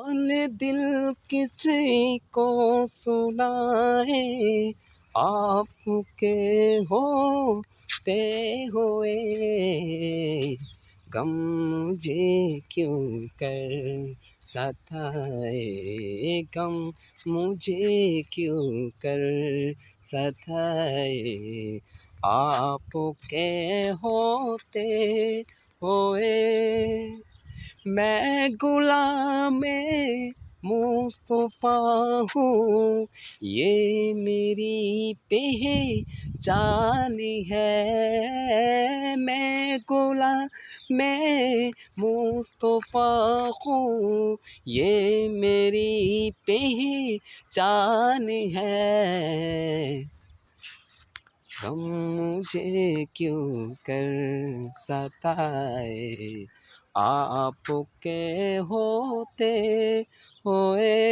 हाल दिल किसी को सुनाए, आपके होते हुए गम मुझे क्यों कर सताए, गम मुझे क्यों कर सताए, आपके होते हुए। मैं गुलामे मुस्तफ़ा हूँ, ये मेरी पहचान है। मैं गुलामे मुस्तफ़ा हूँ, ये मेरी पहचान है। गम मुझे क्यों कर सताए, आपके होते हुए।